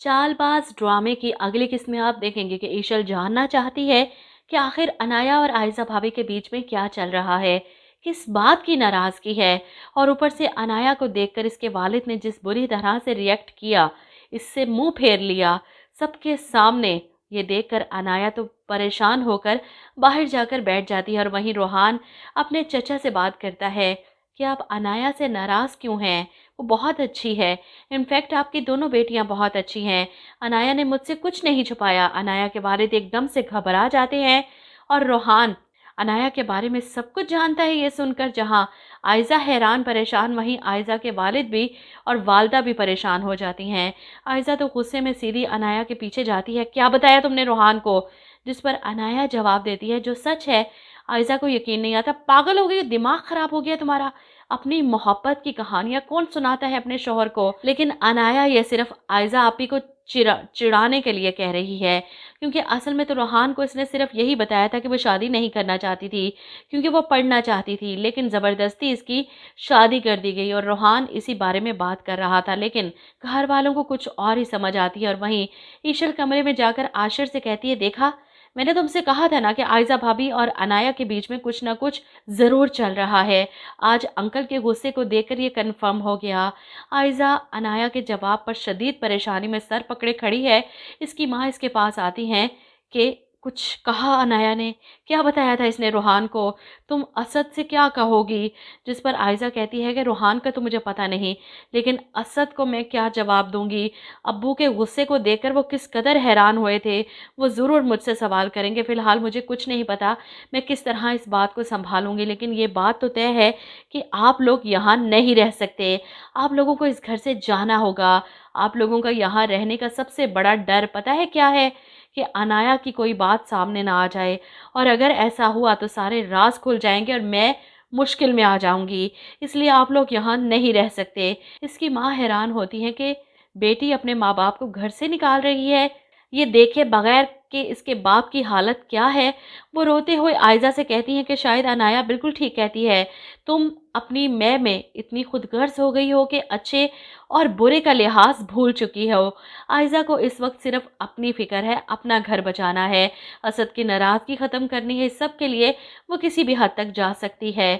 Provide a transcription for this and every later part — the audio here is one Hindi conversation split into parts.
चालबाज ड्रामे की अगली किस्त में आप देखेंगे कि ईशल जानना चाहती है कि आखिर अनाया और आयजा भाभी के बीच में क्या चल रहा है, किस बात की नाराजगी है। और ऊपर से अनाया को देखकर इसके वालिद ने जिस बुरी तरह से रिएक्ट किया, इससे मुंह फेर लिया सबके सामने, ये देखकर अनाया तो परेशान होकर बाहर जाकर बैठ जाती है। और वहीं रोहान अपने चचा से बात करता है कि आप अनाया से नाराज़ क्यों हैं, वो बहुत अच्छी है। इनफैक्ट आपकी दोनों बेटियां बहुत अच्छी हैं। अनाया ने मुझसे कुछ नहीं छुपाया। अनाया के वालिद एकदम से घबरा जाते हैं और रोहान अनाया के बारे में सब कुछ जानता है। ये सुनकर जहां आयजा हैरान परेशान, वहीं आयजा के वालिद भी और वालदा भी परेशान हो जाती हैं। आयजा तो गुस्से में सीधी अनाया के पीछे जाती है, क्या बताया तुमने रोहान को? जिस पर अनाया जवाब देती है जो सच है। आयजा को यकीन नहीं आता, पागल हो गई, दिमाग खराब हो गया तुम्हारा? अपनी मोहब्बत की कहानियां कौन सुनाता है अपने शोहर को? लेकिन अनाया ये सिर्फ आयजा आपी को चिढ़ाने के लिए कह रही है, क्योंकि असल में तो रोहान को इसने सिर्फ यही बताया था कि वो शादी नहीं करना चाहती थी, क्योंकि वो पढ़ना चाहती थी। लेकिन ज़बरदस्ती इसकी शादी कर दी गई और रोहान इसी बारे में बात कर रहा था। लेकिन घर वालों को कुछ और ही समझ आती है। और वहीं ईशल कमरे में जाकर आशिर से कहती है, देखा मैंने तुमसे कहा था ना कि आयजा भाभी और अनाया के बीच में कुछ ना कुछ ज़रूर चल रहा है। आज अंकल के गुस्से को देखकर ये कंफर्म हो गया। आयजा अनाया के जवाब पर शदीद परेशानी में सर पकड़े खड़ी है। इसकी माँ इसके पास आती हैं कि कुछ कहा अनाया ने, क्या बताया था इसने रोहान को, तुम असद से क्या कहोगी? जिस पर आयजा कहती है कि रोहान का तो मुझे पता नहीं, लेकिन असद को मैं क्या जवाब दूंगी? अब्बू के गुस्से को देखकर वो किस कदर हैरान हुए थे, वो ज़रूर मुझसे सवाल करेंगे। फ़िलहाल मुझे कुछ नहीं पता मैं किस तरह इस बात को संभालूंगी, लेकिन ये बात तो तय है कि आप लोग यहाँ नहीं रह सकते। आप लोगों को इस घर से जाना होगा। आप लोगों का यहाँ रहने का सबसे बड़ा डर पता है क्या है? कि अनाया की कोई बात सामने ना आ जाए, और अगर ऐसा हुआ तो सारे राज खुल जाएंगे और मैं मुश्किल में आ जाऊंगी। इसलिए आप लोग यहाँ नहीं रह सकते। इसकी माँ हैरान होती है कि बेटी अपने माँ बाप को घर से निकाल रही है, ये देखे बगैर कि इसके बाप की हालत क्या है। वो रोते हुए आयजा से कहती हैं कि शायद अनाया बिल्कुल ठीक कहती है, तुम अपनी मैं में इतनी खुदगर्ज हो गई हो कि अच्छे और बुरे का लिहाज भूल चुकी हो। आयजा को इस वक्त सिर्फ अपनी फिक्र है, अपना घर बचाना है, असद की नाराज़गी ख़त्म करनी है। इस सब के लिए वो किसी भी हद तक जा सकती है।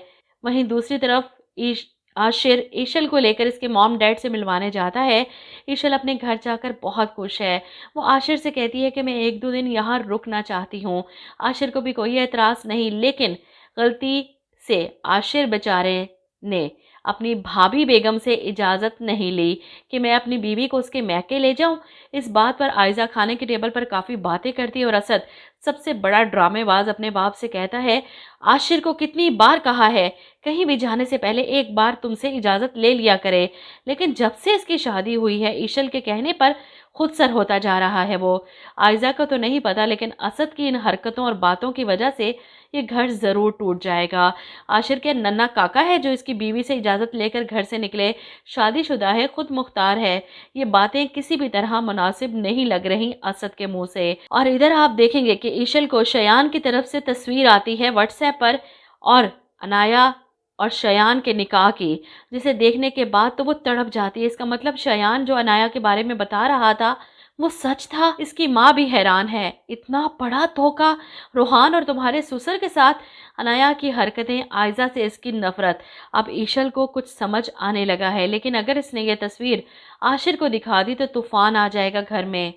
वहीं दूसरी तरफ आशिर ईशल को लेकर इसके मॉम डैड से मिलवाने जाता है। ईशल अपने घर जाकर बहुत खुश है। वो आशिर से कहती है कि मैं एक दो दिन यहाँ रुकना चाहती हूँ। आशिर को भी कोई एतराज़ नहीं, लेकिन गलती से आशिर बेचारे ने अपनी भाभी बेगम से इजाज़त नहीं ली कि मैं अपनी बीवी को उसके मैके ले जाऊं। इस बात पर आयजा खाने के टेबल पर काफ़ी बातें करती है और असद सबसे बड़ा ड्रामेबाज अपने बाप से कहता है, आशिर को कितनी बार कहा है कहीं भी जाने से पहले एक बार तुमसे इजाज़त ले लिया करे, लेकिन जब से इसकी शादी हुई है ईशल के कहने पर खुद सर होता जा रहा है। वो आयजा को तो नहीं पता, लेकिन असद की इन हरकतों और बातों की वजह से ये घर ज़रूर टूट जाएगा। आशिर के नन्ना काका है जो इसकी बीवी से इजाज़त लेकर घर से निकले, शादीशुदा है, खुद मुख्तार है। ये बातें किसी भी तरह मुनासिब नहीं लग रही असद के मुंह से। और इधर आप देखेंगे कि ईशल को शयान की तरफ से तस्वीर आती है व्हाट्सएप पर, और अनाया और शयान के निकाह की, जिसे देखने के बाद तो वो तड़प जाती है। इसका मतलब शयान जो अनाया के बारे में बता रहा था वो सच था। इसकी माँ भी हैरान है, इतना बड़ा धोखा रोहान और तुम्हारे ससुर के साथ। अनाया की हरकतें, आयजा से इसकी नफरत, अब ईशल को कुछ समझ आने लगा है। लेकिन अगर इसने ये तस्वीर आशिर को दिखा दी तो तूफान आ जाएगा घर में।